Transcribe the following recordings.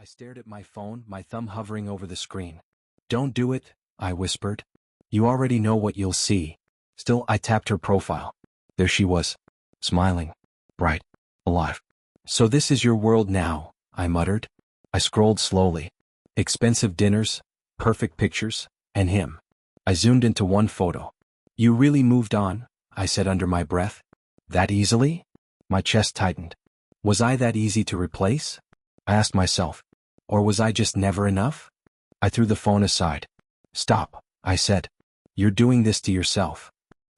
I stared at my phone, my thumb hovering over the screen. "Don't do it," I whispered. "You already know what you'll see." Still, I tapped her profile. There she was, smiling, bright, alive. "So this is your world now," I muttered. I scrolled slowly. Expensive dinners, perfect pictures, and him. I zoomed into one photo. "You really moved on," I said under my breath. "That easily?" My chest tightened. Was I that easy to replace? I asked myself. Or was I just never enough? I threw the phone aside. "Stop," I said. "You're doing this to yourself."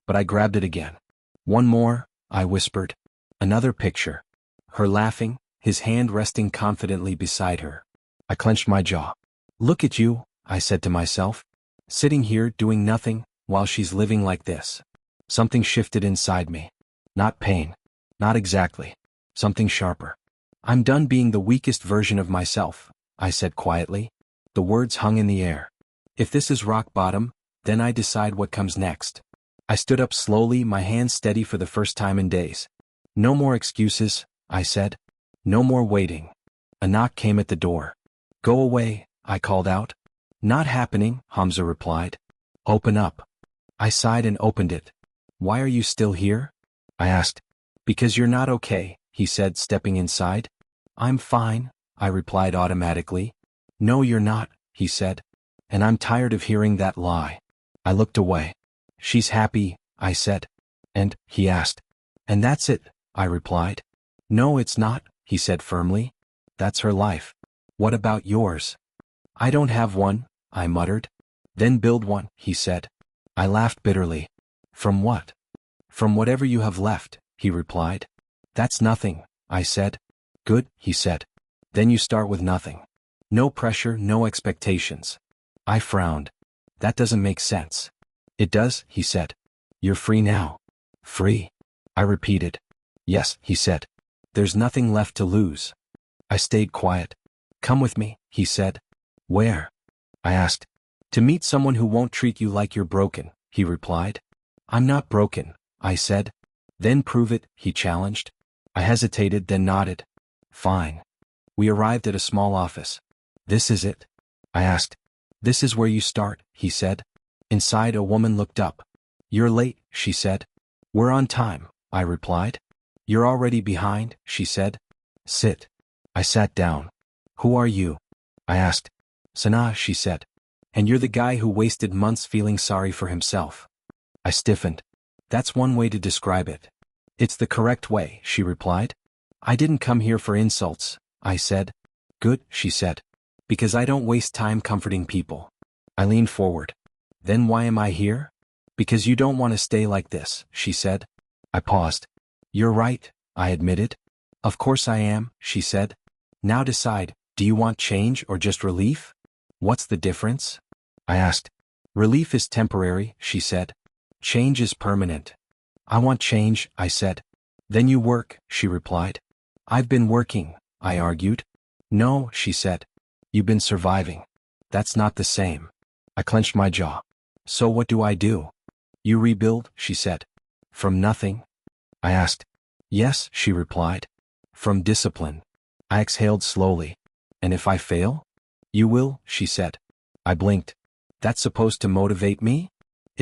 But I grabbed it again. "One more," I whispered. Another picture. Her laughing, his hand resting confidently beside her. I clenched my jaw. "Look at you," I said to myself. "Sitting here doing nothing, while she's living like this." Something shifted inside me. Not pain. Not exactly. Something sharper. "I'm done being the weakest version of myself," I said quietly. The words hung in the air. If this is rock bottom, then I decide what comes next. I stood up slowly, my hands steady for the first time in days. "No more excuses," I said. "No more waiting." A knock came at the door. "Go away," I called out. "Not happening," Hamza replied. "Open up." I sighed and opened it. "Why are you still here?" I asked. "Because you're not okay," he said, stepping inside. "I'm fine," I replied automatically. "No, you're not," he said. "And I'm tired of hearing that lie." I looked away. "She's happy," I said. "And?" he asked. "And that's it," I replied. "No, it's not," he said firmly. "That's her life. What about yours?" "I don't have one," I muttered. "Then build one," he said. I laughed bitterly. "From what?" "From whatever you have left," he replied. "That's nothing," I said. "Good," he said. "Then you start with nothing. No pressure, no expectations." I frowned. "That doesn't make sense." "It does," he said. "You're free now." "Free?" I repeated. "Yes," he said. "There's nothing left to lose." I stayed quiet. "Come with me," he said. "Where?" I asked. "To meet someone who won't treat you like you're broken," he replied. "I'm not broken," I said. "Then prove it," he challenged. I hesitated, then nodded. "Fine." We arrived at a small office. "This is it?" I asked. "This is where you start," he said. Inside, a woman looked up. "You're late," she said. "We're on time," I replied. "You're already behind," she said. "Sit." I sat down. "Who are you?" I asked. "Sanaa," she said. "And you're the guy who wasted months feeling sorry for himself." I stiffened. "That's one way to describe it." "It's the correct way," she replied. "I didn't come here for insults," I said. "Good," she said. "Because I don't waste time comforting people." I leaned forward. "Then why am I here?" "Because you don't want to stay like this," she said. I paused. "You're right," I admitted. "Of course I am," she said. "Now decide, do you want change or just relief?" "What's the difference?" I asked. "Relief is temporary," she said. "Change is permanent." "I want change," I said. "Then you work," she replied. "I've been working," I argued. "No," she said. "You've been surviving." "That's not the same." I clenched my jaw. "So what do I do?" "You rebuild," she said. "From nothing?" I asked. "Yes," she replied. "From discipline." I exhaled slowly. "And if I fail?" "You will," she said. I blinked. "That's supposed to motivate me?"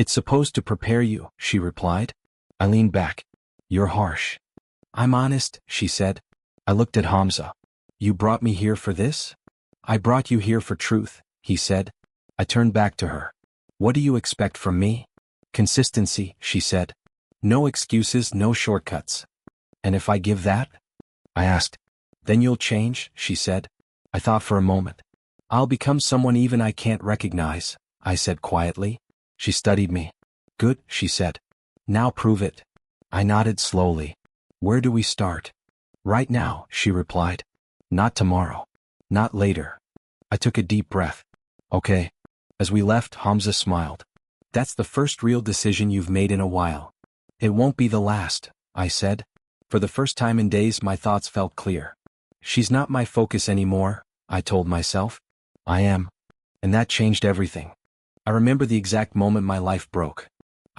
"It's supposed to prepare you," she replied. I leaned back. "You're harsh." "I'm honest," she said. I looked at Hamza. "You brought me here for this?" "I brought you here for truth," he said. I turned back to her. "What do you expect from me?" "Consistency," she said. "No excuses, no shortcuts." "And if I give that?" I asked. "Then you'll change," she said. I thought for a moment. "I'll become someone even I can't recognize," I said quietly. She studied me. "Good," she said. "Now prove it." I nodded slowly. "Where do we start?" "Right now," she replied. "Not tomorrow. Not later." I took a deep breath. "Okay." As we left, Hamza smiled. "That's the first real decision you've made in a while." "It won't be the last," I said. For the first time in days, my thoughts felt clear. "She's not my focus anymore," I told myself. "I am." And that changed everything. I remember the exact moment my life broke.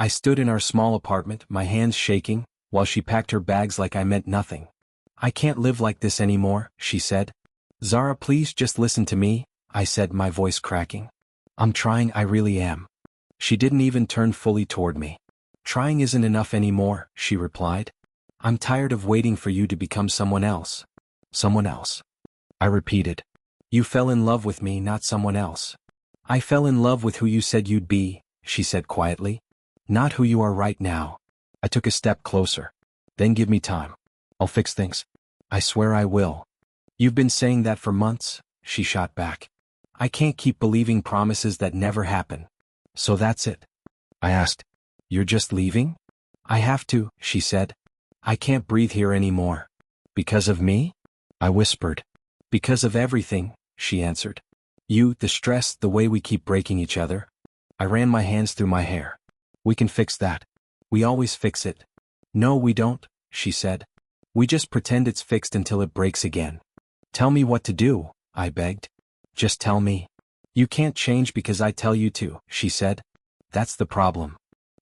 I stood in our small apartment, my hands shaking, while she packed her bags like I meant nothing. "I can't live like this anymore," she said. Zara, please just listen to me, I said, my voice cracking. I'm trying, I really am. She didn't even turn fully toward me. Trying isn't enough anymore, she replied. I'm tired of waiting for you to become someone else. Someone else. I repeated. You fell in love with me, not someone else. I fell in love with who you said you'd be, she said quietly. Not who you are right now. I took a step closer. Then give me time. I'll fix things. I swear I will. You've been saying that for months, she shot back. I can't keep believing promises that never happen. So that's it? I asked. You're just leaving? I have to, she said. I can't breathe here anymore. Because of me? I whispered. Because of everything, she answered. You, the stress, the way we keep breaking each other. I ran my hands through my hair. We can fix that. We always fix it. No, we don't, she said. We just pretend it's fixed until it breaks again. Tell me what to do, I begged. Just tell me. You can't change because I tell you to, she said. That's the problem.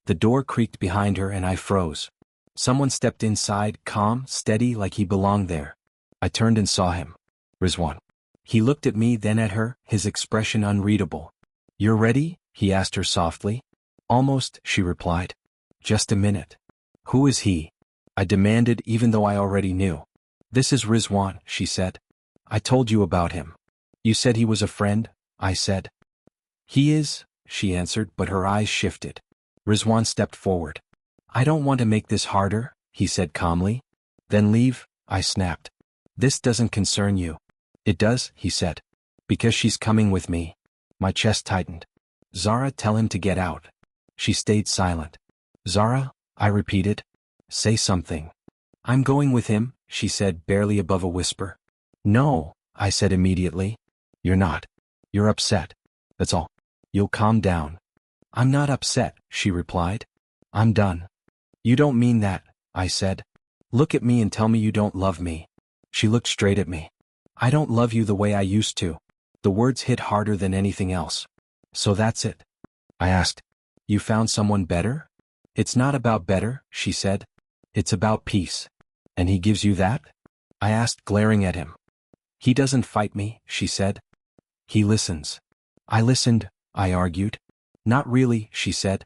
The door creaked behind her and I froze. Someone stepped inside, calm, steady, like he belonged there. I turned and saw him. Rizwan. He looked at me, then at her, his expression unreadable. You're ready? He asked her softly. Almost, she replied. Just a minute. Who is he? I demanded, even though I already knew. This is Rizwan, she said. I told you about him. You said he was a friend, I said. He is, she answered, but her eyes shifted. Rizwan stepped forward. I don't want to make this harder, he said calmly. Then leave, I snapped. This doesn't concern you. It does, he said. Because she's coming with me. My chest tightened. Zara, tell him to get out. She stayed silent. Zara, I repeated. Say something. I'm going with him, she said, barely above a whisper. No, I said immediately. You're not. You're upset. That's all. You'll calm down. I'm not upset, she replied. I'm done. You don't mean that, I said. Look at me and tell me you don't love me. She looked straight at me. I don't love you the way I used to. The words hit harder than anything else. So that's it? I asked. You found someone better? It's not about better, she said. It's about peace. And he gives you that? I asked, glaring at him. He doesn't fight me, she said. He listens. I listened, I argued. Not really, she said.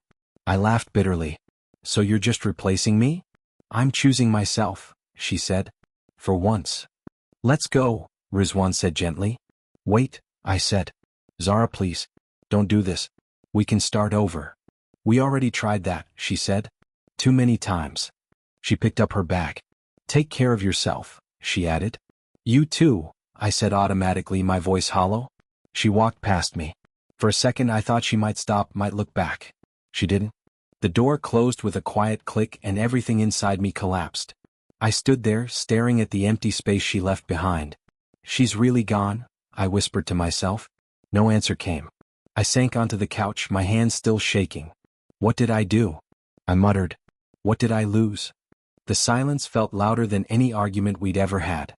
I laughed bitterly. So you're just replacing me? I'm choosing myself, she said. For once. Let's go, Rizwan said gently. Wait, I said. Zara, please. Don't do this. We can start over. We already tried that, she said. Too many times. She picked up her bag. Take care of yourself, she added. You too, I said automatically, my voice hollow. She walked past me. For a second I thought she might stop, might look back. She didn't. The door closed with a quiet click and everything inside me collapsed. I stood there, staring at the empty space she left behind. She's really gone, I whispered to myself. No answer came. I sank onto the couch, my hands still shaking. What did I do? I muttered. What did I lose? The silence felt louder than any argument we'd ever had.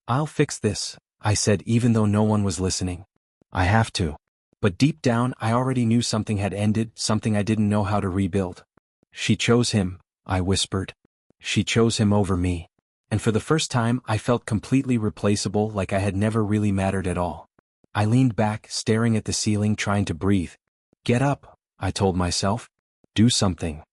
I'll fix this, I said, even though no one was listening. I have to. But deep down I already knew something had ended, something I didn't know how to rebuild. She chose him, I whispered. She chose him over me. And for the first time I felt completely replaceable, like I had never really mattered at all. I leaned back, staring at the ceiling, trying to breathe. Get up, I told myself. Do something.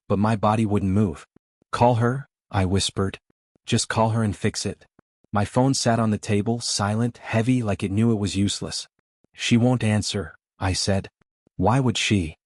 But my body wouldn't move. Call her, I whispered. Just call her and fix it. My phone sat on the table, silent, heavy, like it knew it was useless. She won't answer, I said. Why would she?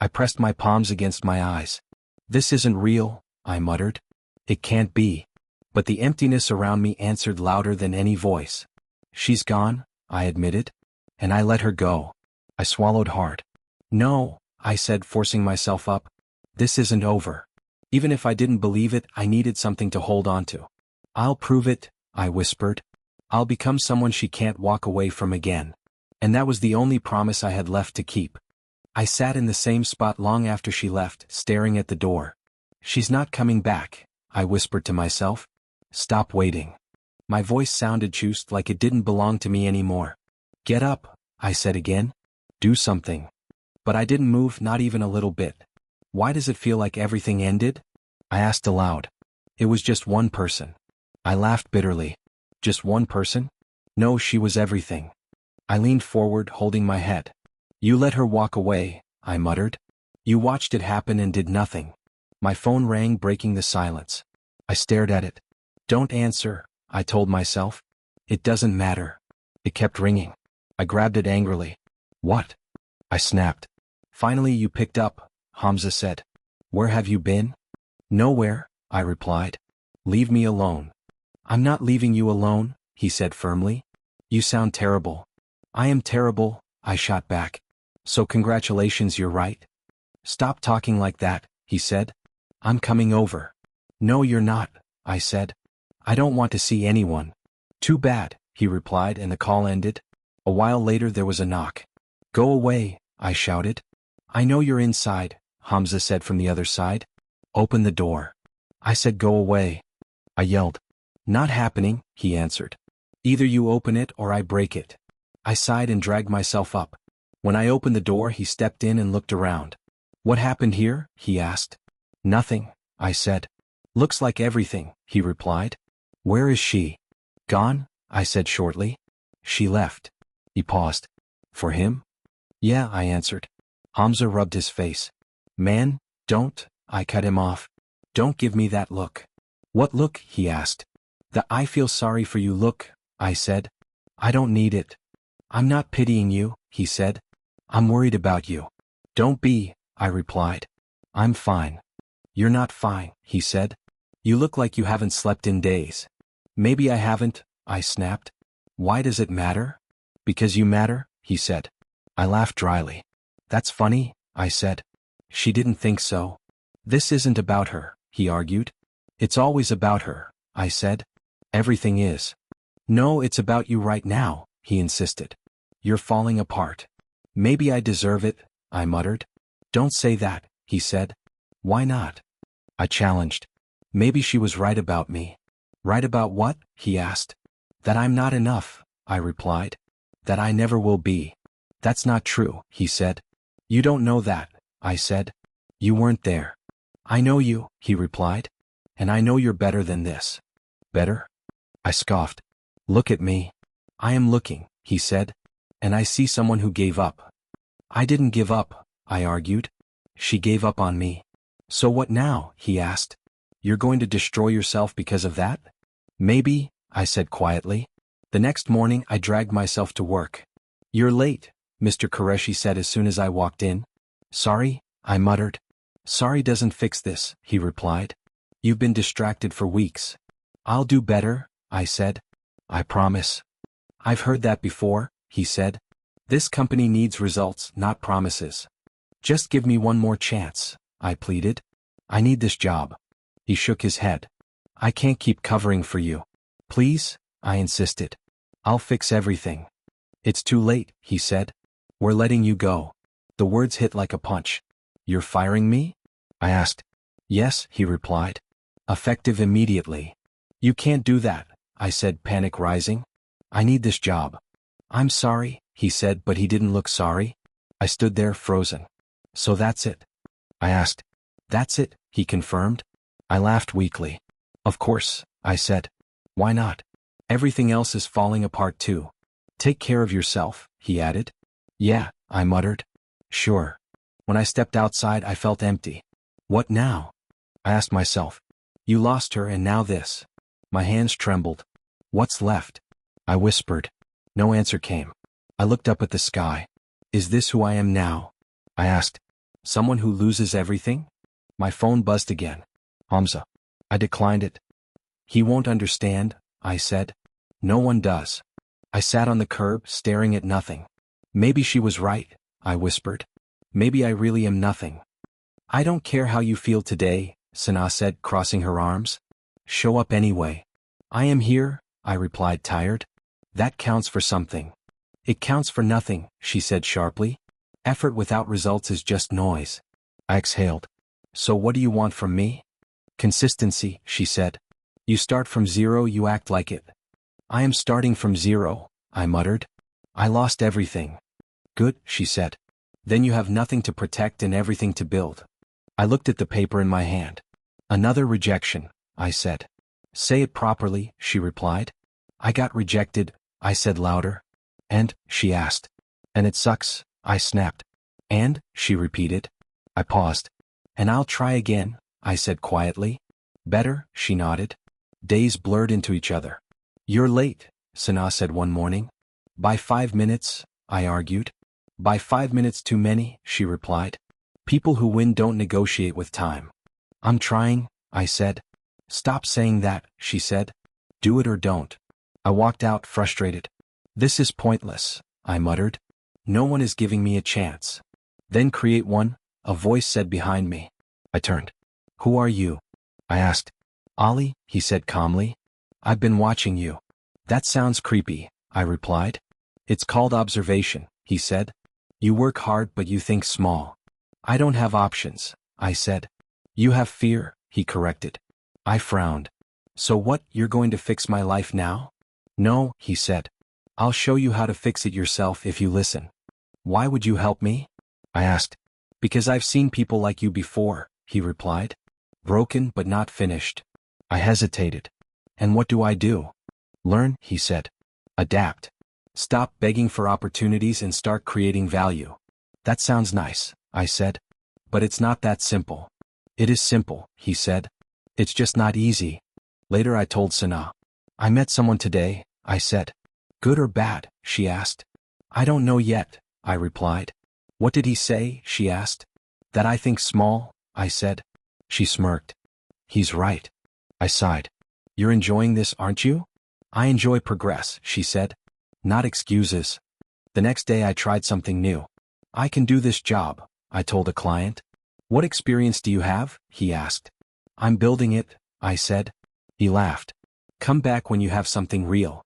I pressed my palms against my eyes. This isn't real, I muttered. It can't be. But the emptiness around me answered louder than any voice. She's gone, I admitted. And I let her go. I swallowed hard. No, I said, forcing myself up. This isn't over. Even if I didn't believe it, I needed something to hold on to. I'll prove it, I whispered. I'll become someone she can't walk away from again. And that was the only promise I had left to keep. I sat in the same spot long after she left, staring at the door. She's not coming back, I whispered to myself. Stop waiting. My voice sounded juiced, like it didn't belong to me anymore. Get up, I said again. Do something. But I didn't move, not even a little bit. Why does it feel like everything ended? I asked aloud. It was just one person. I laughed bitterly. Just one person? No, she was everything. I leaned forward, holding my head. You let her walk away, I muttered. You watched it happen and did nothing. My phone rang, breaking the silence. I stared at it. Don't answer, I told myself. It doesn't matter. It kept ringing. I grabbed it angrily. What? I snapped. Finally you picked up, Hamza said. Where have you been? Nowhere, I replied. Leave me alone. I'm not leaving you alone, he said firmly. You sound terrible. I am terrible, I shot back. So congratulations, you're right. Stop talking like that, he said. I'm coming over. No, you're not, I said. I don't want to see anyone. Too bad, he replied, and the call ended. A while later there was a knock. Go away, I shouted. I know you're inside, Hamza said from the other side. Open the door. I said go away. I yelled. Not happening, he answered. Either you open it or I break it. I sighed and dragged myself up. When I opened the door, he stepped in and looked around. What happened here? He asked. Nothing, I said. Looks like everything, he replied. Where is she? Gone, I said shortly. She left. He paused. For him? Yeah, I answered. Hamza rubbed his face. Man, don't, I cut him off. Don't give me that look. What look? He asked. The I feel sorry for you look, I said. I don't need it. I'm not pitying you, he said. I'm worried about you. Don't be, I replied. I'm fine. You're not fine, he said. You look like you haven't slept in days. Maybe I haven't, I snapped. Why does it matter? Because you matter, he said. I laughed dryly. That's funny, I said. She didn't think so. This isn't about her, he argued. It's always about her, I said. Everything is. No, it's about you right now, he insisted. You're falling apart. Maybe I deserve it, I muttered. Don't say that, he said. Why not? I challenged. Maybe she was right about me. Right about what? He asked. That I'm not enough, I replied. That I never will be. That's not true, he said. You don't know that, I said. You weren't there. I know you, he replied. And I know you're better than this. Better? I scoffed. Look at me. I am looking, he said. And I see someone who gave up. I didn't give up, I argued. She gave up on me. So what now? He asked. You're going to destroy yourself because of that? Maybe, I said quietly. The next morning I dragged myself to work. You're late, Mr. Qureshi said as soon as I walked in. Sorry, I muttered. Sorry doesn't fix this, he replied. You've been distracted for weeks. I'll do better, I said. I promise. I've heard that before, he said. This company needs results, not promises. Just give me one more chance, I pleaded. I need this job. He shook his head. I can't keep covering for you. Please, I insisted. I'll fix everything. It's too late, he said. We're letting you go. The words hit like a punch. You're firing me? I asked. Yes, he replied. Effective immediately. You can't do that, I said, panic rising. I need this job. I'm sorry, he said, but he didn't look sorry. I stood there frozen. So that's it? I asked. That's it, he confirmed. I laughed weakly. Of course, I said. Why not? Everything else is falling apart too. Take care of yourself, he added. Yeah, I muttered. Sure. When I stepped outside, I felt empty. What now? I asked myself. You lost her and now this. My hands trembled. What's left? I whispered. No answer came. I looked up at the sky. Is this who I am now? I asked. Someone who loses everything? My phone buzzed again. Hamza. I declined it. He won't understand, I said. No one does. I sat on the curb, staring at nothing. Maybe she was right, I whispered. Maybe I really am nothing. I don't care how you feel today, Sana said, crossing her arms. Show up anyway. I am here, I replied, tired. That counts for something. It counts for nothing, she said sharply. Effort without results is just noise. I exhaled. So what do you want from me? Consistency, she said. You start from zero, you act like it. I am starting from zero, I muttered. I lost everything. Good, she said. Then you have nothing to protect and everything to build. I looked at the paper in my hand. Another rejection, I said. Say it properly, she replied. I got rejected, I said louder. And, she asked. And it sucks, I snapped. And, she repeated. I paused. And I'll try again, I said quietly. Better, she nodded. Days blurred into each other. You're late, Sana said one morning. By 5 minutes, I argued. By 5 minutes too many, she replied. People who win don't negotiate with time. I'm trying, I said. Stop saying that, she said. Do it or don't. I walked out frustrated. This is pointless, I muttered. No one is giving me a chance. Then create one, a voice said behind me. I turned. Who are you? I asked. Ollie, he said calmly. I've been watching you. That sounds creepy, I replied. It's called observation, he said. You work hard but you think small. I don't have options, I said. You have fear, he corrected. I frowned. So what, you're going to fix my life now? No, he said. I'll show you how to fix it yourself if you listen. Why would you help me? I asked. Because I've seen people like you before, he replied. Broken but not finished. I hesitated. And what do I do? Learn, he said. Adapt. Stop begging for opportunities and start creating value. That sounds nice, I said. But it's not that simple. It is simple, he said. It's just not easy. Later I told Sana. I met someone today, I said. Good or bad, she asked. I don't know yet, I replied. What did he say, she asked. That I think small, I said. She smirked. He's right. I sighed. You're enjoying this, aren't you? I enjoy progress, she said. Not excuses. The next day I tried something new. I can do this job, I told a client. What experience do you have? He asked. I'm building it, I said. He laughed. Come back when you have something real.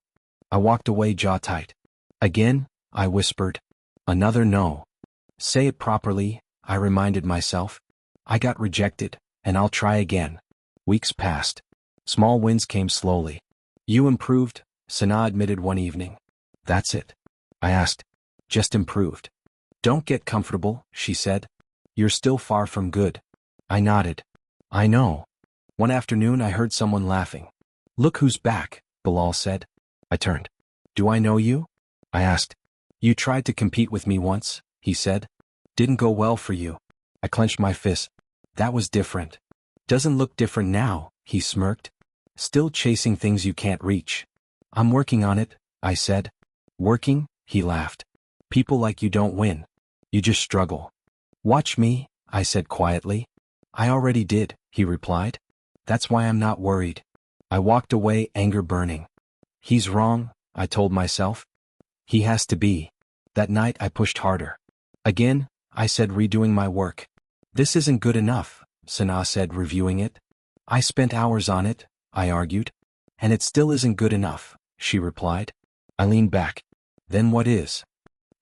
I walked away jaw tight. Again, I whispered. Another no. Say it properly, I reminded myself. I got rejected, and I'll try again. Weeks passed. Small wins came slowly. You improved, Sana admitted one evening. That's it. I asked. Just improved. Don't get comfortable, she said. You're still far from good. I nodded. I know. One afternoon I heard someone laughing. Look who's back, Bilal said. I turned. Do I know you? I asked. You tried to compete with me once, he said. Didn't go well for you. I clenched my fist. That was different. Doesn't look different now, he smirked. Still chasing things you can't reach. I'm working on it, I said. Working? He laughed. People like you don't win. You just struggle. Watch me, I said quietly. I already did, he replied. That's why I'm not worried. I walked away, anger burning. He's wrong, I told myself. He has to be. That night I pushed harder. Again, I said, redoing my work. This isn't good enough, Sana said, reviewing it. I spent hours on it, I argued. And it still isn't good enough, she replied. I leaned back. Then what is?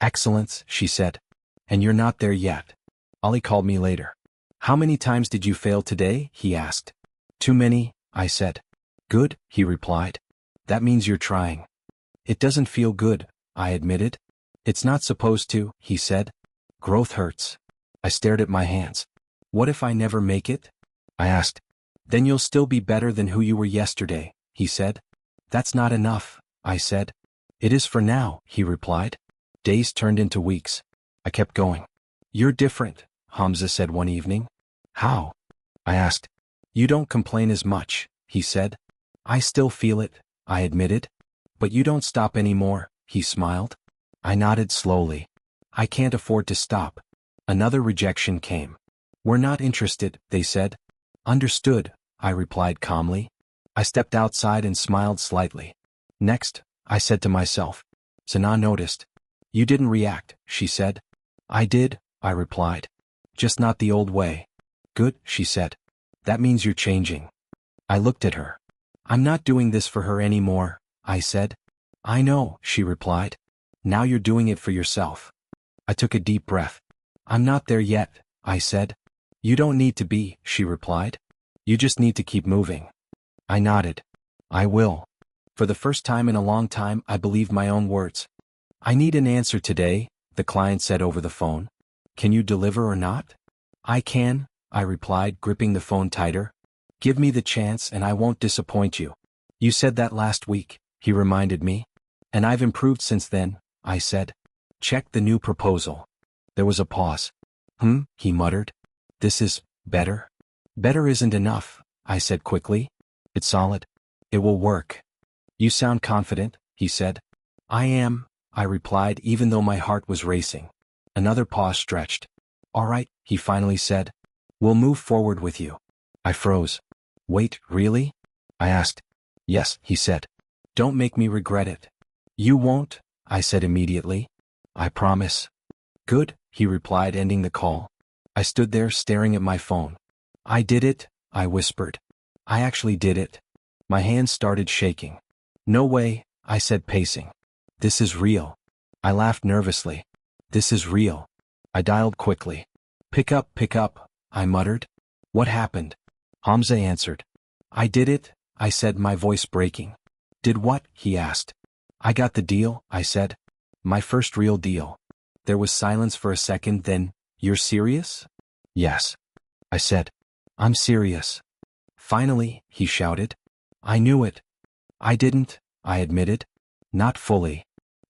Excellence, she said. And you're not there yet. Ollie called me later. How many times did you fail today? He asked. Too many, I said. Good, he replied. That means you're trying. It doesn't feel good, I admitted. It's not supposed to, he said. Growth hurts. I stared at my hands. What if I never make it? I asked. Then you'll still be better than who you were yesterday, he said. That's not enough, I said. It is for now, he replied. Days turned into weeks. I kept going. You're different, Hamza said one evening. How? I asked. You don't complain as much, he said. I still feel it, I admitted. But you don't stop anymore, he smiled. I nodded slowly. I can't afford to stop. Another rejection came. We're not interested, they said. Understood, I replied calmly. I stepped outside and smiled slightly. Next, I said to myself. Sana noticed. You didn't react, she said. I did, I replied. Just not the old way. Good, she said. That means you're changing. I looked at her. I'm not doing this for her anymore, I said. I know, she replied. Now you're doing it for yourself. I took a deep breath. I'm not there yet, I said. You don't need to be, she replied. You just need to keep moving. I nodded. I will. For the first time in a long time, I believed my own words. I need an answer today, the client said over the phone. Can you deliver or not? I can, I replied, gripping the phone tighter. Give me the chance and I won't disappoint you. You said that last week, he reminded me. And I've improved since then, I said. Check the new proposal. There was a pause. He muttered. This is better? Better isn't enough, I said quickly. It's solid. It will work. You sound confident, he said. I am, I replied even though my heart was racing. Another pause stretched. All right, he finally said. We'll move forward with you. I froze. Wait, really? I asked. Yes, he said. Don't make me regret it. You won't, I said immediately. I promise. Good, he replied, ending the call. I stood there staring at my phone. I did it, I whispered. I actually did it. My hands started shaking. No way, I said, pacing. This is real. I laughed nervously. This is real. I dialed quickly. Pick up, I muttered. What happened? Hamza answered. I did it, I said, my voice breaking. Did what? He asked. I got the deal, I said. My first real deal. There was silence for a second, then, you're serious? Yes. I said. I'm serious. Finally, he shouted. I knew it. I didn't, I admitted. Not fully.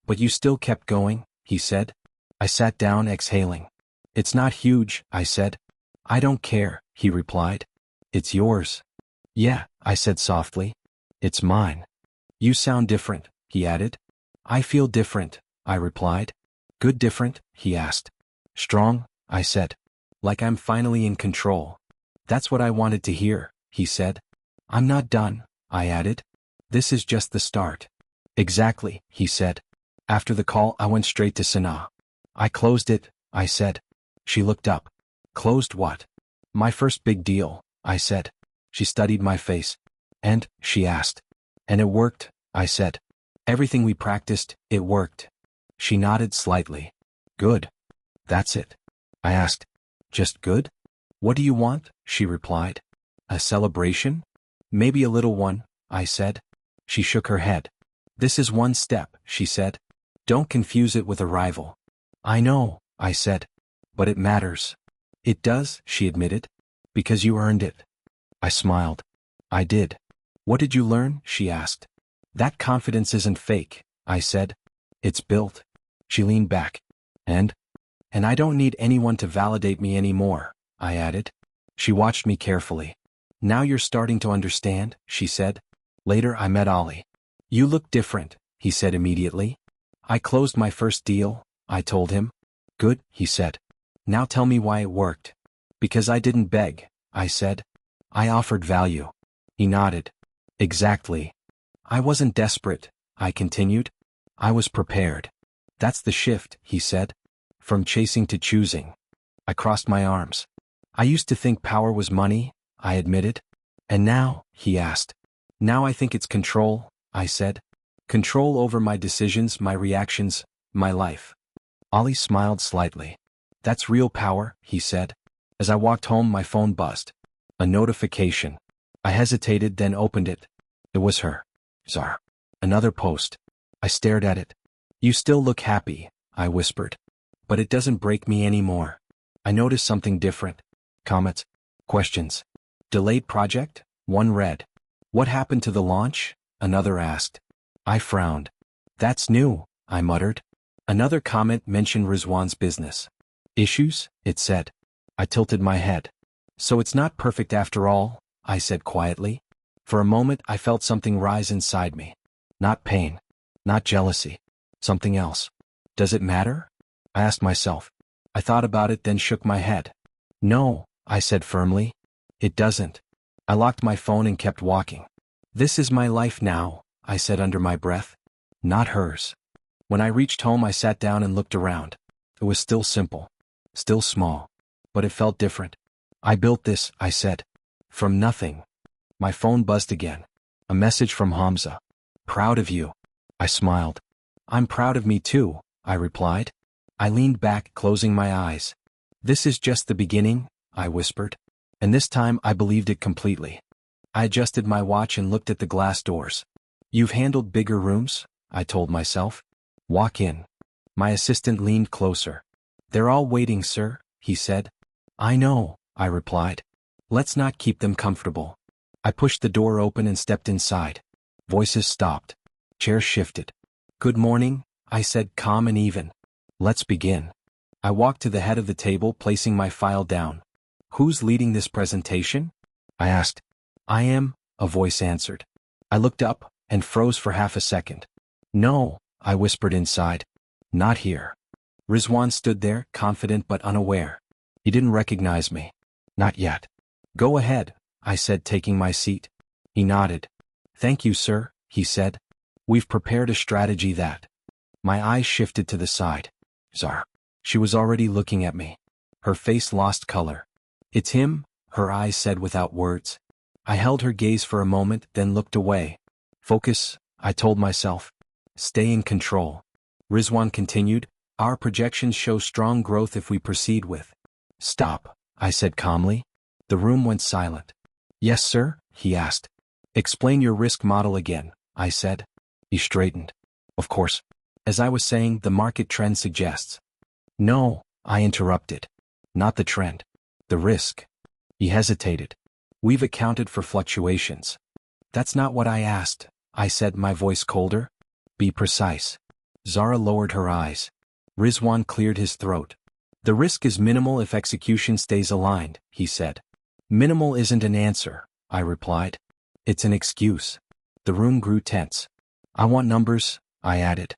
But you still kept going, he said. I sat down, exhaling. It's not huge, I said. I don't care, he replied. It's yours. Yeah, I said softly. It's mine. You sound different, he added. I feel different, I replied. Good different, he asked. Strong, I said. Like I'm finally in control. That's what I wanted to hear, he said. I'm not done, I added. This is just the start. Exactly, he said. After the call, I went straight to Sanaa. I closed it, I said. She looked up. Closed what? My first big deal, I said. She studied my face. And, she asked. And it worked, I said. Everything we practiced, it worked. She nodded slightly. Good. That's it. I asked. Just good? What do you want? She replied. A celebration? Maybe a little one, I said. She shook her head. This is one step, she said. Don't confuse it with a rival. I know, I said. But it matters. It does, she admitted. Because you earned it. I smiled. I did. What did you learn? She asked. That confidence isn't fake, I said. It's built. She leaned back. And I don't need anyone to validate me anymore, I added. She watched me carefully. Now you're starting to understand, she said. Later I met Ali. You look different, he said immediately. I closed my first deal, I told him. Good, he said. Now tell me why it worked. Because I didn't beg, I said. I offered value. He nodded. Exactly. I wasn't desperate, I continued. I was prepared. That's the shift, he said. From chasing to choosing. I crossed my arms. I used to think power was money, I admitted. And now, he asked. Now I think it's control, I said. Control over my decisions, my reactions, my life. Ali smiled slightly. That's real power, he said. As I walked home, my phone buzzed. A notification. I hesitated, then opened it. It was her. Zar. Another post. I stared at it. You still look happy, I whispered. But it doesn't break me anymore. I noticed something different. Comments. Questions. Delayed project? One read. What happened to the launch? Another asked. I frowned. That's new, I muttered. Another comment mentioned Rizwan's business. Issues? It said. I tilted my head. So it's not perfect after all, I said quietly. For a moment I felt something rise inside me. Not pain. Not jealousy. Something else. Does it matter? I asked myself. I thought about it, then shook my head. No, I said firmly. It doesn't. I locked my phone and kept walking. This is my life now, I said under my breath. Not hers. When I reached home, I sat down and looked around. It was still simple. Still small. But it felt different. I built this, I said. From nothing. My phone buzzed again. A message from Hamza. Proud of you. I smiled. I'm proud of me too, I replied. I leaned back, closing my eyes. This is just the beginning, I whispered. And this time I believed it completely. I adjusted my watch and looked at the glass doors. You've handled bigger rooms, I told myself. Walk in. My assistant leaned closer. They're all waiting, sir, he said. I know, I replied. Let's not keep them comfortable. I pushed the door open and stepped inside. Voices stopped. Chairs shifted. Good morning, I said, calm and even. Let's begin. I walked to the head of the table, placing my file down. Who's leading this presentation? I asked. I am, a voice answered. I looked up and froze for half a second. No, I whispered inside. Not here. Rizwan stood there, confident but unaware. He didn't recognize me. Not yet. Go ahead, I said, taking my seat. He nodded. Thank you, sir, he said. We've prepared a strategy that. My eyes shifted to the side. Zara. She was already looking at me. Her face lost color. It's him, her eyes said without words. I held her gaze for a moment, then looked away. Focus, I told myself. Stay in control. Rizwan continued, our projections show strong growth if we proceed with. Stop, I said calmly. The room went silent. Yes, sir, he asked. Explain your risk model again, I said. He straightened. Of course. As I was saying, the market trend suggests. No, I interrupted. Not the trend. The risk. He hesitated. We've accounted for fluctuations. That's not what I asked, I said, my voice colder. Be precise. Zara lowered her eyes. Rizwan cleared his throat. The risk is minimal if execution stays aligned, he said. Minimal isn't an answer, I replied. It's an excuse. The room grew tense. I want numbers, I added.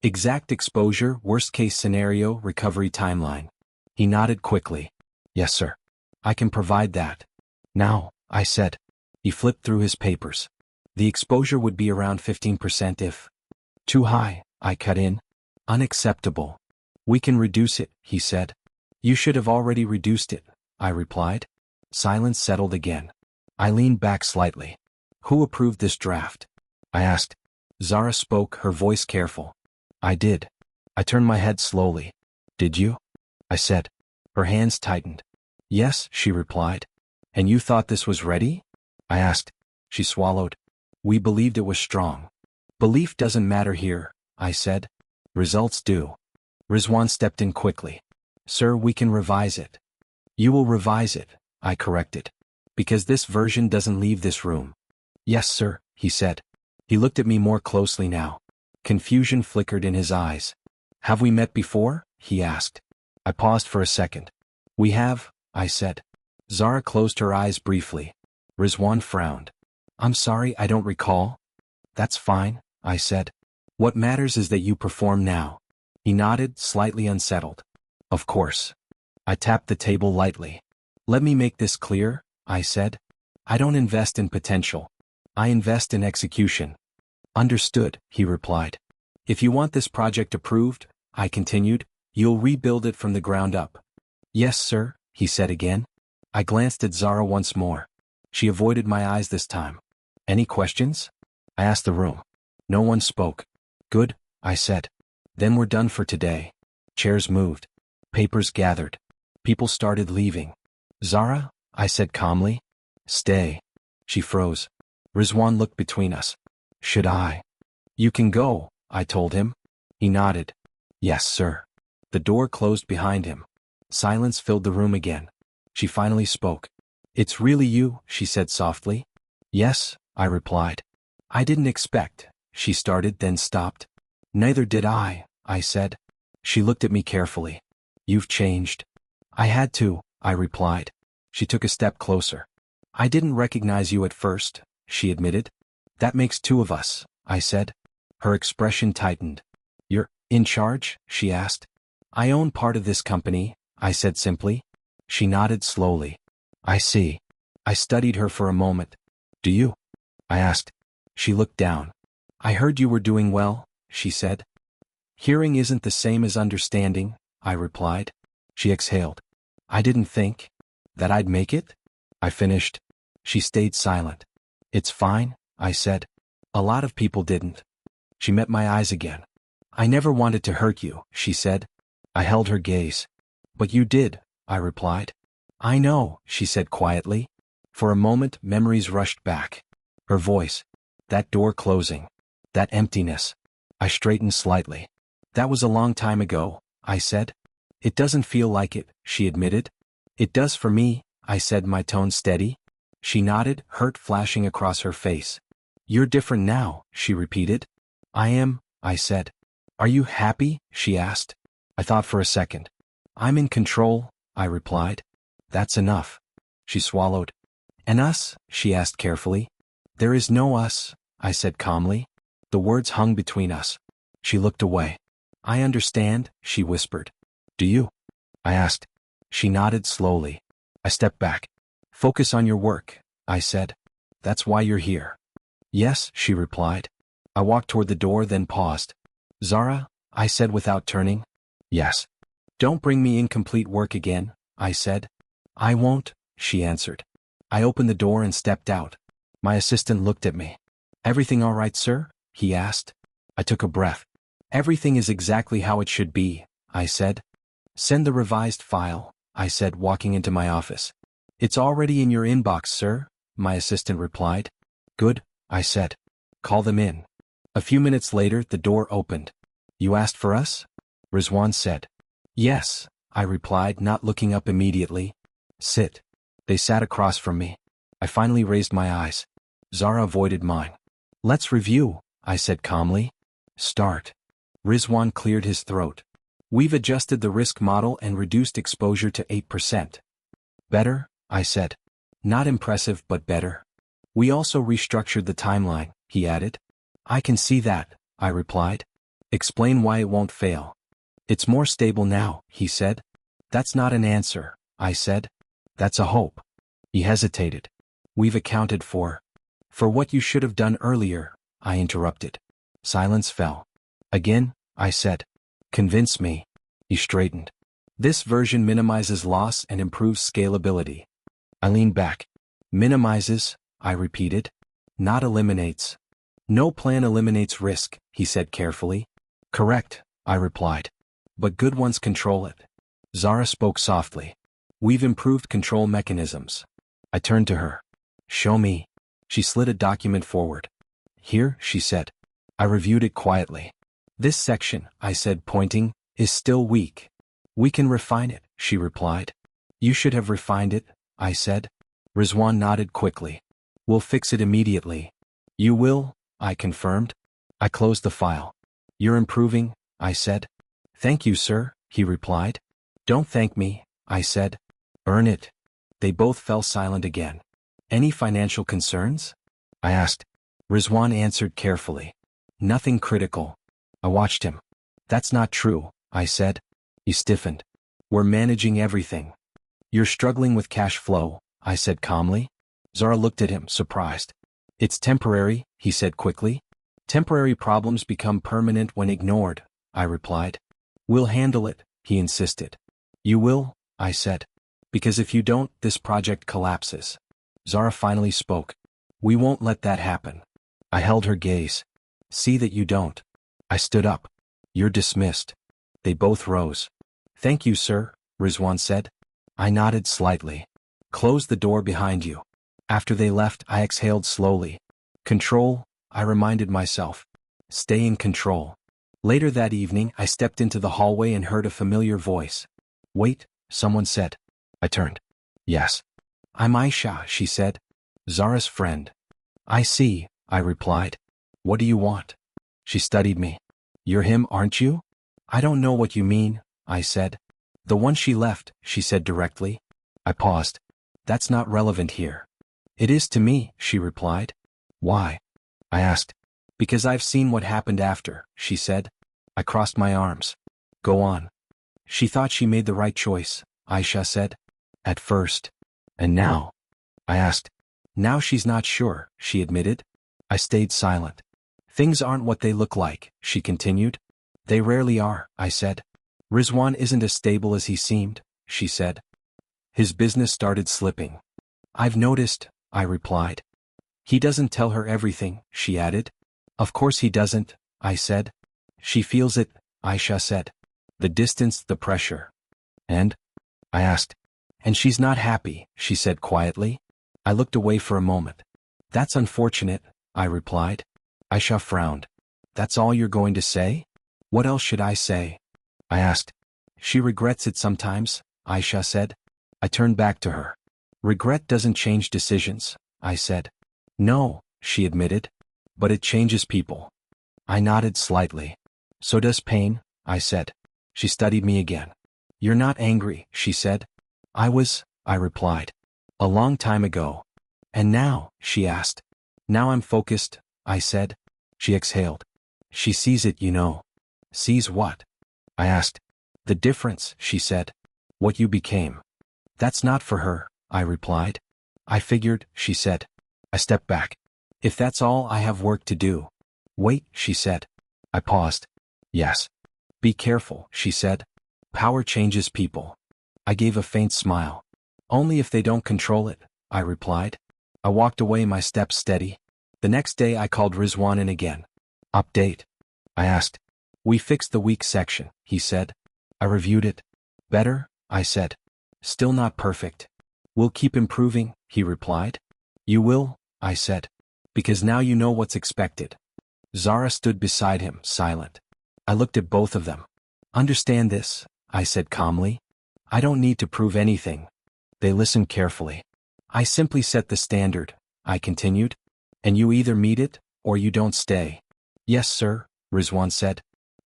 Exact exposure, worst-case scenario, recovery timeline. He nodded quickly. Yes, sir. I can provide that. Now, I said. He flipped through his papers. The exposure would be around 15% if. Too high, I cut in. Unacceptable. We can reduce it, he said. You should have already reduced it, I replied. Silence settled again. I leaned back slightly. Who approved this draft? I asked. Zara spoke, her voice careful. I did. I turned my head slowly. Did you? I said. Her hands tightened. Yes, she replied. And you thought this was ready? I asked. She swallowed. We believed it was strong. Belief doesn't matter here, I said. Results do. Rizwan stepped in quickly. Sir, we can revise it. You will revise it, I corrected. Because this version doesn't leave this room. Yes, sir, he said. He looked at me more closely now. Confusion flickered in his eyes. Have we met before? He asked. I paused for a second. We have, I said. Zara closed her eyes briefly. Rizwan frowned. I'm sorry, I don't recall. That's fine, I said. What matters is that you perform now. He nodded, slightly unsettled. Of course. I tapped the table lightly. Let me make this clear, I said. I don't invest in potential. I invest in execution. Understood, he replied. If you want this project approved, I continued, you'll rebuild it from the ground up. Yes, sir, he said again. I glanced at Zara once more. She avoided my eyes this time. Any questions? I asked the room. No one spoke. Good, I said. Then we're done for today. Chairs moved. Papers gathered. People started leaving. Zara, I said calmly. Stay. She froze. Rizwan looked between us. Should I? You can go, I told him. He nodded. Yes, sir. The door closed behind him. Silence filled the room again. She finally spoke. It's really you, she said softly. Yes, I replied. I didn't expect, she started then stopped. Neither did I said. She looked at me carefully. You've changed. I had to, I replied. She took a step closer. I didn't recognize you at first, she admitted. That makes two of us, I said. Her expression tightened. You're in charge? She asked. I own part of this company, I said simply. She nodded slowly. I see. I studied her for a moment. Do you? I asked. She looked down. I heard you were doing well, she said. Hearing isn't the same as understanding, I replied. She exhaled. I didn't think that I'd make it? I finished. She stayed silent. It's fine, I said. A lot of people didn't. She met my eyes again. I never wanted to hurt you, she said. I held her gaze. But you did, I replied. I know, she said quietly. For a moment, memories rushed back. Her voice. That door closing. That emptiness. I straightened slightly. That was a long time ago, I said. It doesn't feel like it, she admitted. It does for me, I said, my tone steady. She nodded, hurt flashing across her face. You're different now, she repeated. I am, I said. Are you happy? She asked. I thought for a second. I'm in control, I replied. That's enough. She swallowed. And us? She asked carefully. There is no us, I said calmly. The words hung between us. She looked away. I understand, she whispered. Do you? I asked. She nodded slowly. I stepped back. Focus on your work, I said. That's why you're here. Yes, she replied. I walked toward the door, then paused. Zara, I said without turning. Yes. Don't bring me incomplete work again, I said. I won't, she answered. I opened the door and stepped out. My assistant looked at me. Everything all right, sir? He asked. I took a breath. Everything is exactly how it should be, I said. Send the revised file, I said, walking into my office. It's already in your inbox, sir, my assistant replied. Good, I said. Call them in. A few minutes later, the door opened. You asked for us? Rizwan said. Yes, I replied, not looking up immediately. Sit. They sat across from me. I finally raised my eyes. Zara avoided mine. Let's review, I said calmly. Start. Rizwan cleared his throat. We've adjusted the risk model and reduced exposure to 8%. Better, I said. Not impressive, but better. We also restructured the timeline, he added. I can see that, I replied. Explain why it won't fail. It's more stable now, he said. That's not an answer, I said. That's a hope. He hesitated. We've accounted for what you should have done earlier, I interrupted. Silence fell. Again, I said. Convince me. He straightened. This version minimizes loss and improves scalability. I leaned back. Minimizes, I repeated. Not eliminates. No plan eliminates risk, he said carefully. Correct, I replied. But good ones control it. Zara spoke softly. We've improved control mechanisms. I turned to her. Show me. She slid a document forward. Here, she said. I reviewed it quietly. This section, I said, pointing, is still weak. We can refine it, she replied. You should have refined it, I said. Rizwan nodded quickly. We'll fix it immediately. You will, I confirmed. I closed the file. You're improving, I said. Thank you, sir, he replied. Don't thank me, I said. Earn it. They both fell silent again. Any financial concerns? I asked. Rizwan answered carefully. Nothing critical. I watched him. That's not true, I said. He stiffened. We're managing everything. You're struggling with cash flow, I said calmly. Zara looked at him, surprised. It's temporary, he said quickly. Temporary problems become permanent when ignored, I replied. We'll handle it, he insisted. You will, I said. Because if you don't, this project collapses. Zara finally spoke. We won't let that happen. I held her gaze. See that you don't. I stood up. You're dismissed. They both rose. Thank you, sir, Rizwan said. I nodded slightly. Close the door behind you. After they left, I exhaled slowly. Control, I reminded myself. Stay in control. Later that evening, I stepped into the hallway and heard a familiar voice. Wait, someone said. I turned. Yes. I'm Aisha, she said. Zara's friend. I see, I replied. What do you want? She studied me. You're him, aren't you? I don't know what you mean, I said. The one she left, she said directly. I paused. That's not relevant here. It is to me, she replied. Why? I asked. Because I've seen what happened after, she said. I crossed my arms. Go on. She thought she made the right choice, Aisha said. At first. And now? I asked. Now she's not sure, she admitted. I stayed silent. Things aren't what they look like, she continued. They rarely are, I said. Rizwan isn't as stable as he seemed, she said. His business started slipping. I've noticed, I replied. He doesn't tell her everything, she added. Of course he doesn't, I said. She feels it, Aisha said. The distance, the pressure. And? I asked. And she's not happy, she said quietly. I looked away for a moment. That's unfortunate, I replied. Aisha frowned. That's all you're going to say? What else should I say? I asked. She regrets it sometimes, Aisha said. I turned back to her. Regret doesn't change decisions, I said. No, she admitted. But it changes people. I nodded slightly. So does pain, I said. She studied me again. You're not angry, she said. I replied. A long time ago. And now, she asked. Now I'm focused, I said. She exhaled. She sees it, you know. Sees what? I asked. The difference, she said. What you became. That's not for her, I replied. I figured, she said. I stepped back. If that's all, I have work to do. Wait, she said. I paused. Yes. Be careful, she said. Power changes people. I gave a faint smile. Only if they don't control it, I replied. I walked away, my steps steady. The next day I called Rizwan in again. Update? I asked. We fixed the weak section, he said. I reviewed it. Better, I said. Still not perfect. We'll keep improving, he replied. You will, I said. Because now you know what's expected. Zara stood beside him, silent. I looked at both of them. Understand this, I said calmly. I don't need to prove anything. They listened carefully. I simply set the standard, I continued. And you either meet it, or you don't stay. Yes, sir, Rizwan said.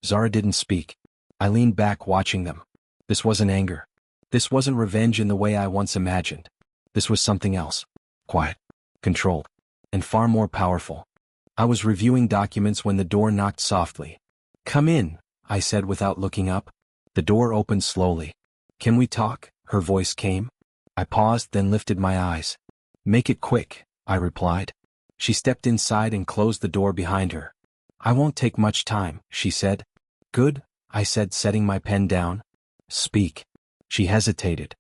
Zara didn't speak. I leaned back, watching them. This wasn't anger. This wasn't revenge in the way I once imagined. This was something else. Quiet, controlled, and far more powerful. I was reviewing documents when the door knocked softly. Come in, I said without looking up. The door opened slowly. Can we talk? Her voice came. I paused, then lifted my eyes. Make it quick, I replied. She stepped inside and closed the door behind her. I won't take much time, she said. Good, I said, setting my pen down. Speak. She hesitated.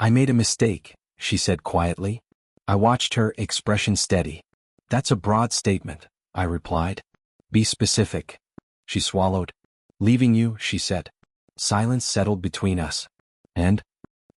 I made a mistake, she said quietly. I watched her, expression steady. That's a broad statement, I replied. Be specific. She swallowed. Leaving you, she said. Silence settled between us. And?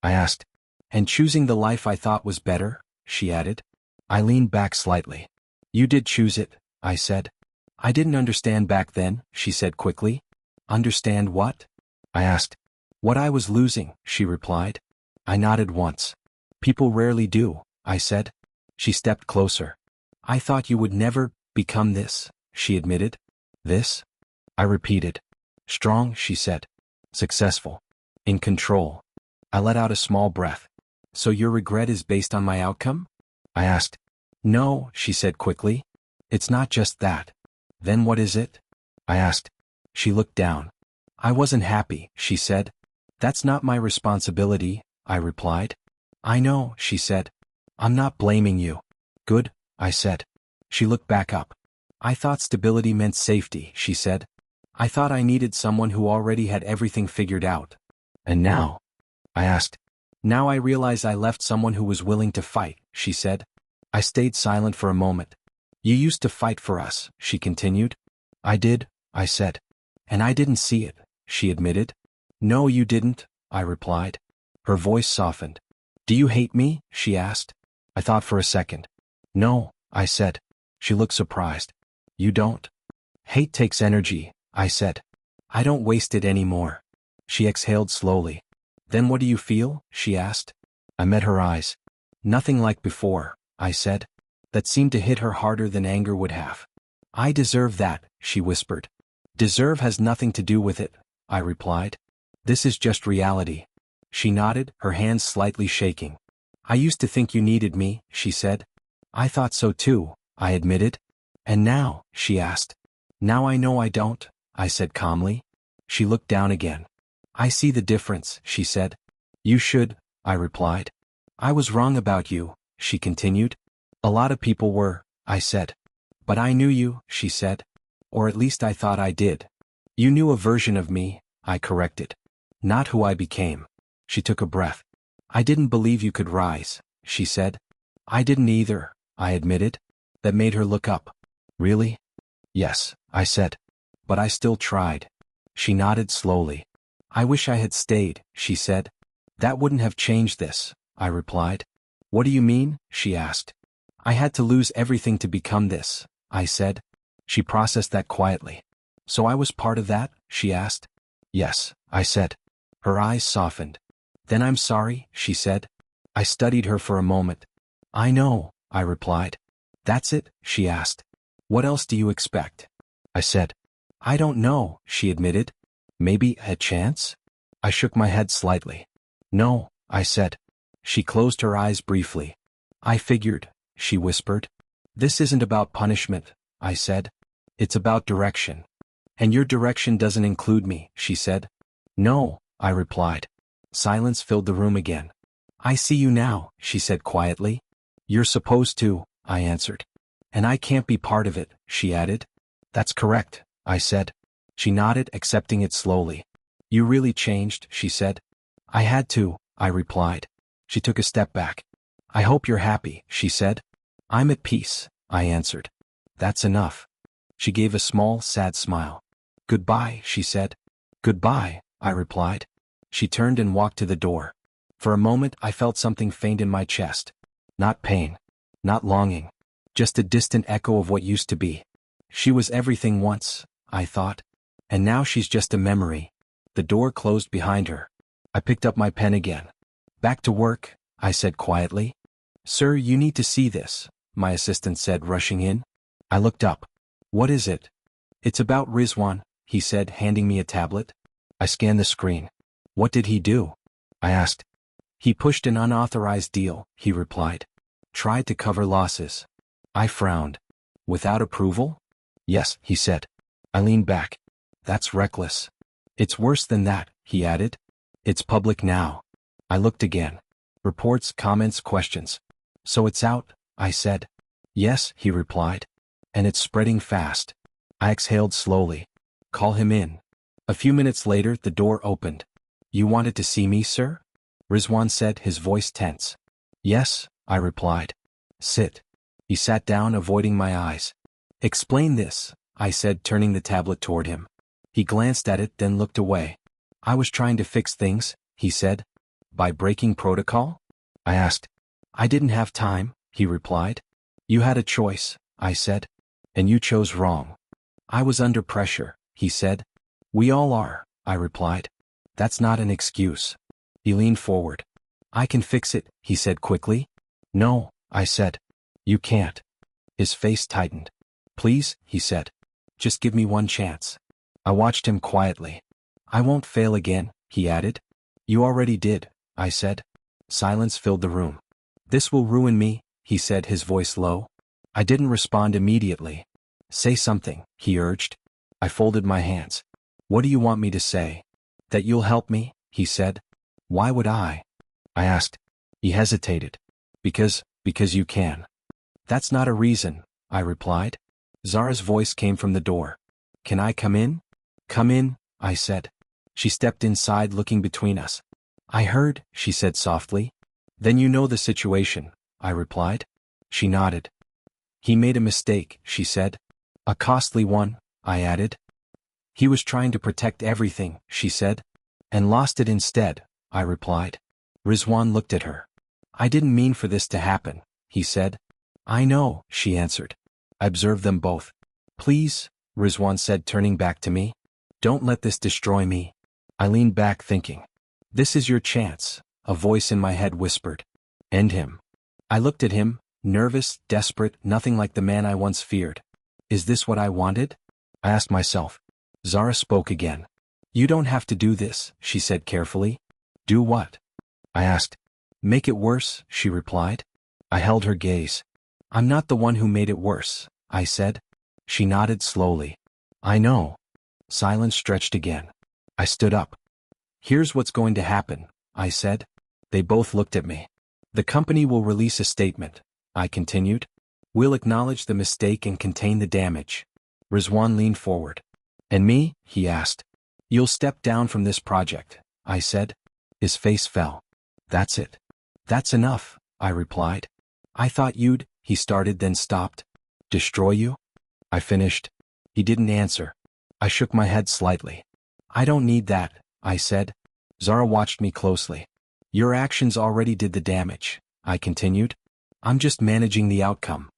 I asked. And choosing the life I thought was better, she added. I leaned back slightly. You did choose it, I said. I didn't understand back then, she said quickly. Understand what? I asked. What I was losing, she replied. I nodded once. People rarely do, I said. She stepped closer. I thought you would never become this, she admitted. This? I repeated. Strong, she said. Successful. In control. I let out a small breath. So your regret is based on my outcome? I asked. No, she said quickly. It's not just that. Then what is it? I asked. She looked down. I wasn't happy, she said. That's not my responsibility, I replied. I know, she said. I'm not blaming you. Good, I said. She looked back up. I thought stability meant safety, she said. I thought I needed someone who already had everything figured out. And now? I asked. Now I realize I left someone who was willing to fight, she said. I stayed silent for a moment. You used to fight for us, she continued. I did, I said. And I didn't see it, she admitted. No, you didn't, I replied. Her voice softened. Do you hate me? She asked. I thought for a second. No, I said. She looked surprised. You don't? Hate takes energy, I said. I don't waste it anymore. She exhaled slowly. Then what do you feel? She asked. I met her eyes. Nothing like before, I said. That seemed to hit her harder than anger would have. I deserve that, she whispered. Deserve has nothing to do with it, I replied. This is just reality. She nodded, her hands slightly shaking. I used to think you needed me, she said. I thought so too, I admitted. And now, she asked. Now I know I don't, I said calmly. She looked down again. I see the difference, she said. You should, I replied. I was wrong about you, she continued. A lot of people were, I said. But I knew you, she said. Or at least I thought I did. You knew a version of me, I corrected. Not who I became. She took a breath. I didn't believe you could rise, she said. I didn't either, I admitted. That made her look up. Really? Yes, I said. But I still tried. She nodded slowly. I wish I had stayed, she said. That wouldn't have changed this, I replied. What do you mean? She asked. I had to lose everything to become this, I said. She processed that quietly. So I was part of that? She asked. Yes, I said. Her eyes softened. Then I'm sorry, she said. I studied her for a moment. I know, I replied. That's it? She asked. What else do you expect? I said. I don't know, she admitted. Maybe a chance? I shook my head slightly. No, I said. She closed her eyes briefly. I figured, she whispered. This isn't about punishment, I said. It's about direction. And your direction doesn't include me, she said. No, I replied. Silence filled the room again. I see you now, she said quietly. You're supposed to, I answered. And I can't be part of it, she added. That's correct, I said. She nodded, accepting it slowly. You really changed, she said. I had to, I replied. She took a step back. I hope you're happy, she said. I'm at peace, I answered. That's enough. She gave a small, sad smile. Goodbye, she said. Goodbye, I replied. She turned and walked to the door. For a moment I felt something faint in my chest. Not pain. Not longing. Just a distant echo of what used to be. She was everything once, I thought. And now she's just a memory. The door closed behind her. I picked up my pen again. Back to work, I said quietly. Sir, you need to see this, my assistant said, rushing in. I looked up. What is it? It's about Rizwan, he said, handing me a tablet. I scanned the screen. What did he do? I asked. He pushed an unauthorized deal, he replied. Tried to cover losses. I frowned. Without approval? Yes, he said. I leaned back. That's reckless. It's worse than that, he added. It's public now. I looked again. Reports, comments, questions. So it's out, I said. Yes, he replied. And it's spreading fast. I exhaled slowly. Call him in. A few minutes later, the door opened. You wanted to see me, sir? Rizwan said, his voice tense. Yes, I replied. Sit. He sat down, avoiding my eyes. Explain this, I said, turning the tablet toward him. He glanced at it, then looked away. I was trying to fix things, he said. By breaking protocol? I asked. I didn't have time, he replied. You had a choice, I said. And you chose wrong. I was under pressure, he said. We all are, I replied. That's not an excuse. He leaned forward. I can fix it, he said quickly. No, I said. You can't. His face tightened. Please, he said. Just give me one chance. I watched him quietly. I won't fail again, he added. You already did, I said. Silence filled the room. This will ruin me, he said, his voice low. I didn't respond immediately. Say something, he urged. I folded my hands. What do you want me to say? That you'll help me, he said. Why would I? I asked. He hesitated. Because you can. That's not a reason, I replied. Zara's voice came from the door. Can I come in? Come in, I said. She stepped inside, looking between us. I heard, she said softly. Then you know the situation, I replied. She nodded. He made a mistake, she said. A costly one, I added. He was trying to protect everything, she said. And lost it instead, I replied. Rizwan looked at her. I didn't mean for this to happen, he said. I know, she answered. I observed them both. Please, Rizwan said, turning back to me. Don't let this destroy me. I leaned back, thinking. This is your chance, a voice in my head whispered. End him. I looked at him, nervous, desperate, nothing like the man I once feared. Is this what I wanted? I asked myself. Zara spoke again. You don't have to do this, she said carefully. Do what? I asked. Make it worse, she replied. I held her gaze. I'm not the one who made it worse, I said. She nodded slowly. I know. Silence stretched again. I stood up. Here's what's going to happen, I said. They both looked at me. The company will release a statement, I continued. We'll acknowledge the mistake and contain the damage. Rizwan leaned forward. And me? He asked. You'll step down from this project, I said. His face fell. That's it. That's enough, I replied. I thought you'd, he started, then stopped. Destroy you? I finished. He didn't answer. I shook my head slightly. I don't need that, I said. Zara watched me closely. Your actions already did the damage, I continued. I'm just managing the outcome.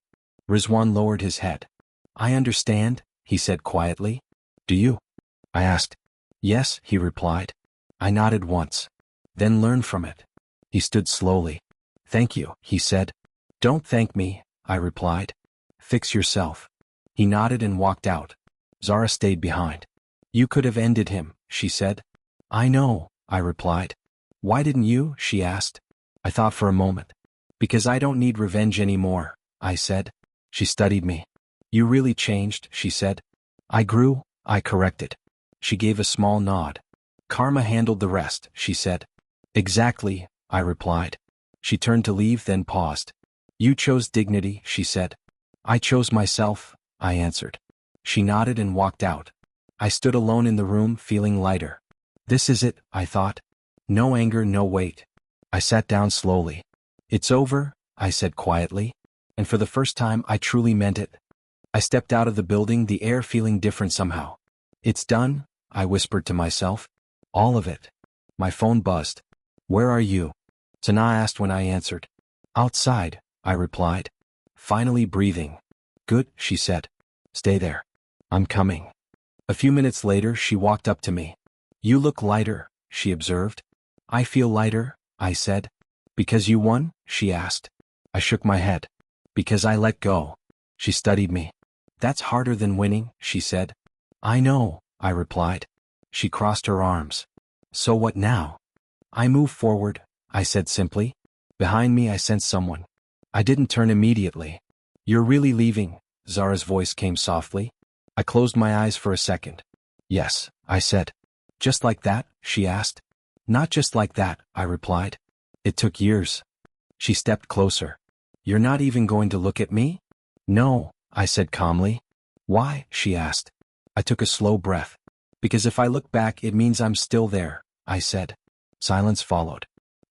Rizwan lowered his head. I understand, he said quietly. Do you? I asked. Yes, he replied. I nodded once. Then learn from it. He stood slowly. Thank you, he said. Don't thank me, I replied. Fix yourself. He nodded and walked out. Zara stayed behind. You could have ended him, she said. I know, I replied. Why didn't you? She asked. I thought for a moment. Because I don't need revenge anymore, I said. She studied me. You really changed, she said. I grew, I corrected. She gave a small nod. Karma handled the rest, she said. Exactly, I replied. She turned to leave, then paused. You chose dignity, she said. I chose myself, I answered. She nodded and walked out. I stood alone in the room, feeling lighter. This is it, I thought. No anger, no weight. I sat down slowly. It's over, I said quietly. And for the first time, I truly meant it. I stepped out of the building, the air feeling different somehow. It's done, I whispered to myself. All of it. My phone buzzed. Where are you? Sana asked when I answered. Outside, I replied. Finally breathing. Good, she said. Stay there. I'm coming. A few minutes later, she walked up to me. You look lighter, she observed. I feel lighter, I said. Because you won? She asked. I shook my head. Because I let go. She studied me. That's harder than winning, she said. I know, I replied. She crossed her arms. So what now? I move forward, I said simply. Behind me I sensed someone. I didn't turn immediately. You're really leaving, Zara's voice came softly. I closed my eyes for a second. Yes, I said. Just like that? She asked. Not just like that, I replied. It took years. She stepped closer. You're not even going to look at me? No, I said calmly. Why? She asked. I took a slow breath. Because if I look back, it means I'm still there, I said. Silence followed.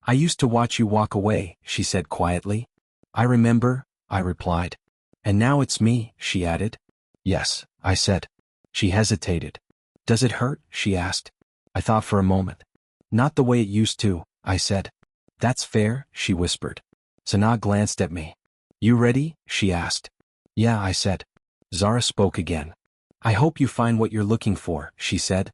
I used to watch you walk away, she said quietly. I remember, I replied. And now it's me, she added. Yes, I said. She hesitated. Does it hurt? She asked. I thought for a moment. Not the way it used to, I said. That's fair, she whispered. Sana glanced at me. You ready? She asked. Yeah, I said. Zara spoke again. I hope you find what you're looking for, she said.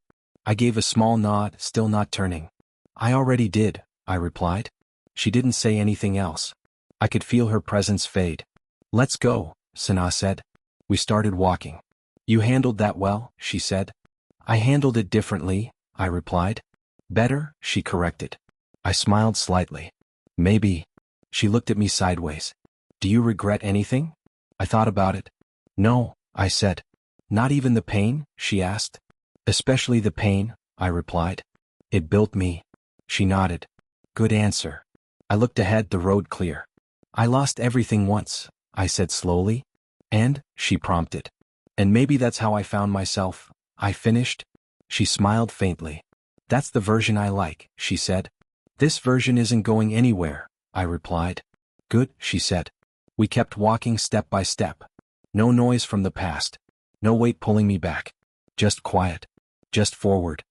I gave a small nod, still not turning. I already did, I replied. She didn't say anything else. I could feel her presence fade. Let's go, Sana said. We started walking. You handled that well, she said. I handled it differently, I replied. Better, she corrected. I smiled slightly. Maybe. She looked at me sideways. Do you regret anything? I thought about it. No, I said. Not even the pain? She asked. Especially the pain, I replied. It built me. She nodded. Good answer. I looked ahead, the road clear. I lost everything once, I said slowly. And, she prompted. And maybe that's how I found myself. I finished. She smiled faintly. That's the version I like, she said. This version isn't going anywhere, I replied. Good, she said. We kept walking step by step. No noise from the past. No weight pulling me back. Just quiet. Just forward.